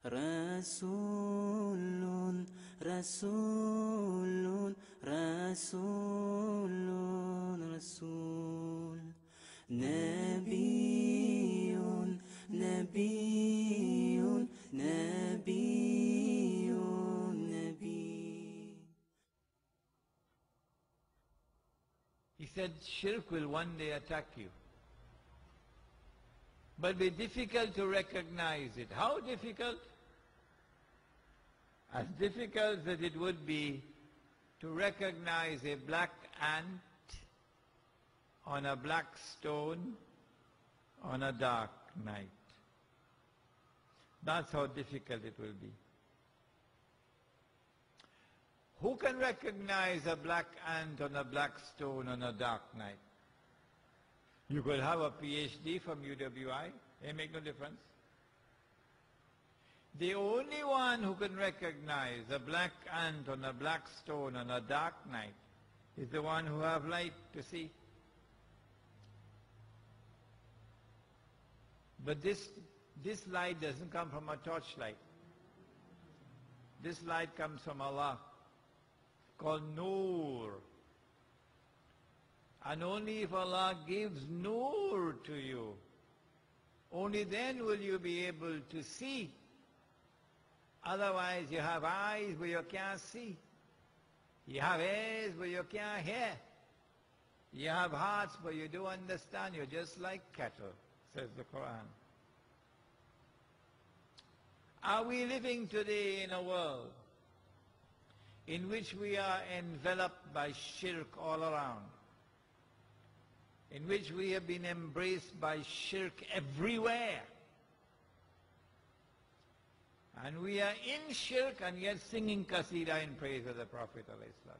رسول رسول رسول رسول نبي نبي نبي نبي. He said shirk will one day attack you, but be difficult to recognize it. How difficult? As difficult as it would be to recognize a black ant on a black stone on a dark night. That's how difficult it will be. Who can recognize a black ant on a black stone on a dark night? You could have a PhD from UWI, it makes no difference. The only one who can recognize a black ant on a black stone on a dark night is the one who have light to see. But this light doesn't come from a torchlight. This light comes from Allah, called nur. And only if Allah gives nur to you, only then will you be able to see. Otherwise you have eyes but you can't see. You have ears but you can't hear. You have hearts but you don't understand. You're just like cattle, says the Quran. Are we living today in a world in which we are enveloped by shirk all around? In which we have been embraced by shirk everywhere? And we are in shirk and yet singing qasida in praise of the Prophet ﷺ.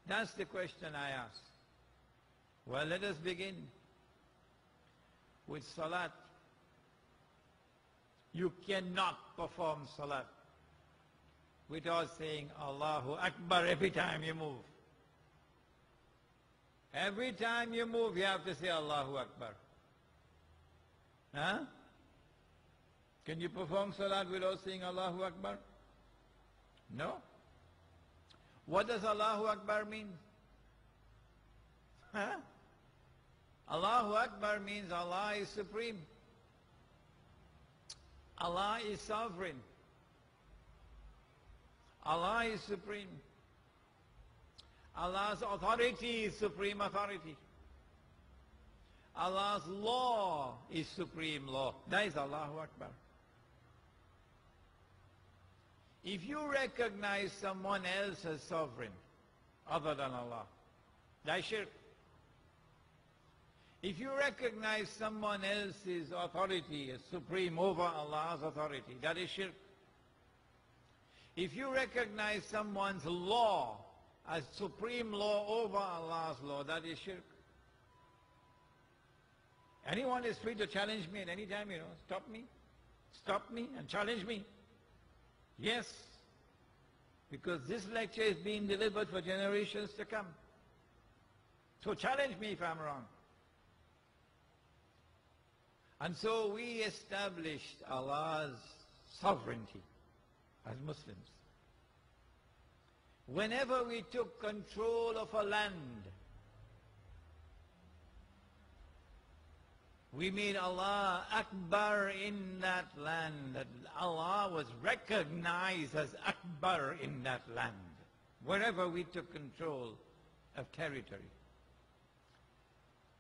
That's the question I ask. Well, let us begin with salat. You cannot perform salat without saying Allahu Akbar every time you move. Every time you move you have to say Allahu Akbar. Huh? Can you perform salat without saying Allahu Akbar? No. What does Allahu Akbar mean? Huh? Allahu Akbar means Allah is supreme. Allah is sovereign. Allah is supreme. Allah's authority is supreme authority. Allah's law is supreme law. That is Allahu Akbar. If you recognize someone else as sovereign other than Allah, that is shirk. If you recognize someone else's authority as supreme over Allah's authority, that is shirk. If you recognize someone's law as supreme law over Allah's law, that is shirk. Anyone is free to challenge me at any time, stop me and challenge me. Yes, because this lecture is being delivered for generations to come. So challenge me if I'm wrong. And so we established Allah's sovereignty as Muslims. Whenever we took control of a land, we made Allah Akbar in that land, that Allah was recognized as Akbar in that land, wherever we took control of territory.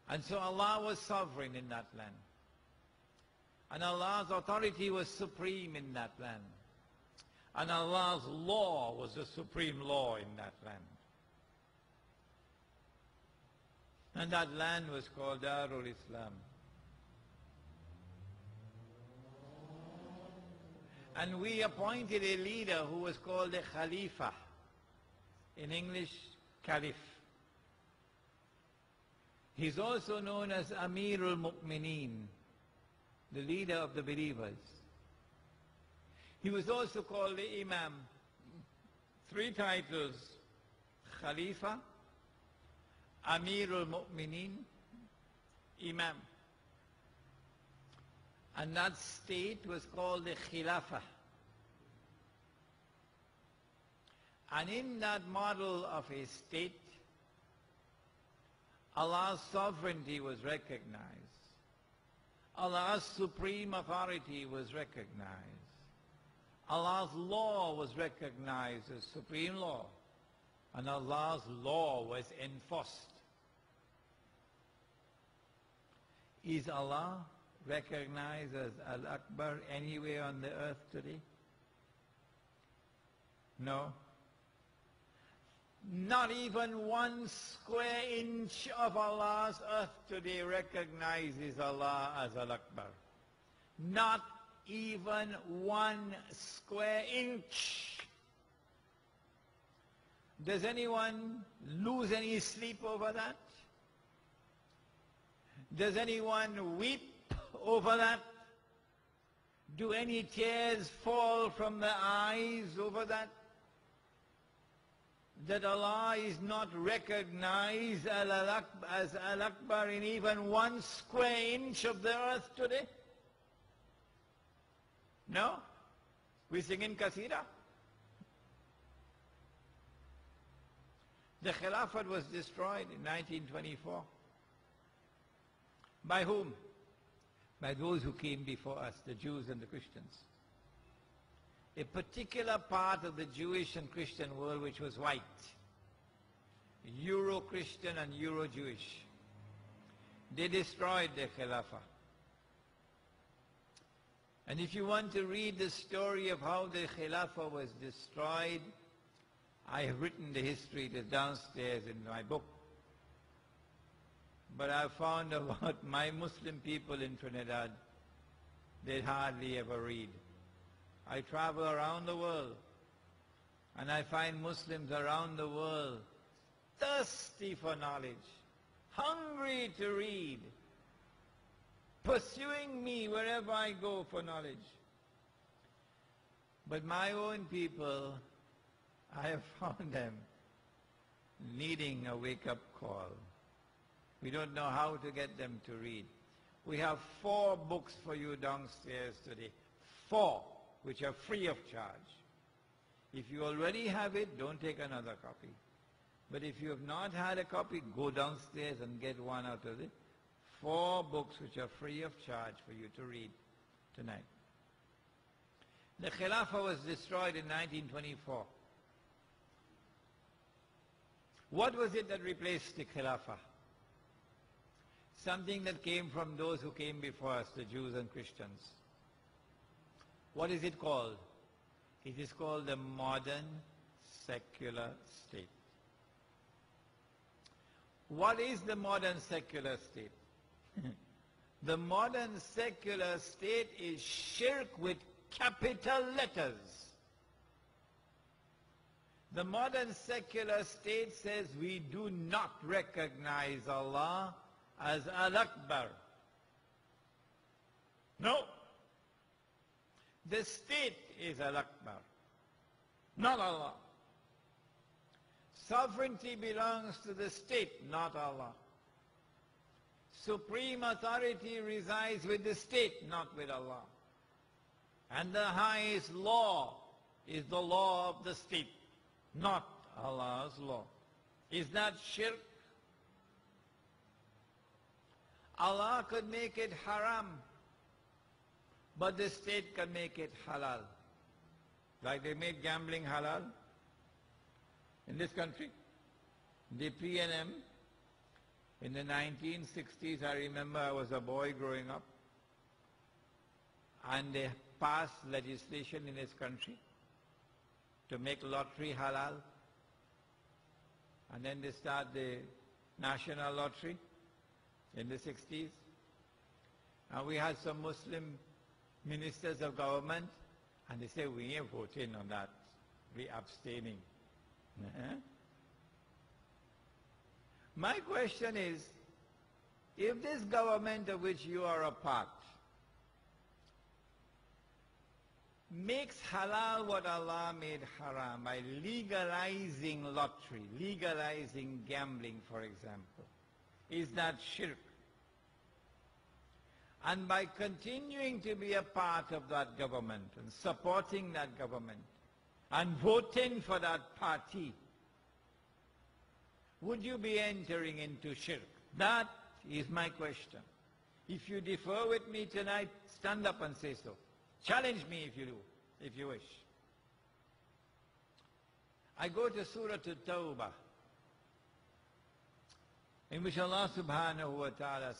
And so Allah was sovereign in that land. And Allah's authority was supreme in that land. And Allah's law was the supreme law in that land. And that land was called Darul Islam. And we appointed a leader who was called a Khalifa. In English, Caliph. He's also known as Amirul Mu'mineen, the leader of the believers. He was also called the Imam. 3 titles: Khalifa, Amirul Mu'mineen, Imam. And that state was called the Khilafah. And in that model of a state, Allah's sovereignty was recognized. Allah's supreme authority was recognized. Allah's law was recognized as supreme law. And Allah's law was enforced. Is Allah recognized as Al-Akbar anywhere on the earth today? No. Not even 1 square inch of Allah's earth today recognizes Allah as Al-Akbar. Not even 1 square inch. Does anyone lose any sleep over that? Does anyone weep over that? Do any tears fall from the eyes over that? That Allah is not recognized as Al-Akbar in even 1 square inch of the earth today? No? We sing in Qasida. The Khilafat was destroyed in 1924. By whom? By those who came before us, the Jews and the Christians. A particular part of the Jewish and Christian world which was white, Euro-Christian and Euro-Jewish. They destroyed the Khilafah. And if you want to read the story of how the Khilafah was destroyed, I have written the history. It is downstairs in my book. But I found about my Muslim people in Trinidad, they hardly ever read. I travel around the world, and I find Muslims around the world thirsty for knowledge, hungry to read, pursuing me wherever I go for knowledge. But my own people, I have found them needing a wake-up call. We don't know how to get them to read. We have 4 books for you downstairs today. 4, which are free of charge. If you already have it, don't take another copy. But if you have not had a copy, go downstairs and get one out of it. 4 books which are free of charge for you to read tonight. The Khilafah was destroyed in 1924. What was it that replaced the Khilafah? Something that came from those who came before us, the Jews and Christians. What is it called? It is called the modern secular state. What is the modern secular state? The modern secular state is shirk with capital letters. The modern secular state says we do not recognize Allah as Al-Akbar. No. The state is Al-Akbar, not Allah. Sovereignty belongs to the state, not Allah. Supreme authority resides with the state, not with Allah. And the highest law is the law of the state, not Allah's law. Is that shirk? Allah could make it haram, but the state can make it halal. Like they made gambling halal in this country. The PNM in the 1960s, I remember I was a boy growing up, and they passed legislation in this country to make lottery halal. And then they start the national lottery in the 60s. And we had some Muslim ministers of government, and they say, we ain't voting on that, we abstaining. My question is, if this government of which you are a part makes halal what Allah made haram by legalizing lottery, legalizing gambling, for example, is that shirk? And by continuing to be a part of that government and supporting that government and voting for that party, would you be entering into shirk? That is my question. If you differ with me tonight, stand up and say so. Challenge me if you do, if you wish. I go to Surah At-Tawbah, in which Allah subhanahu wa ta'ala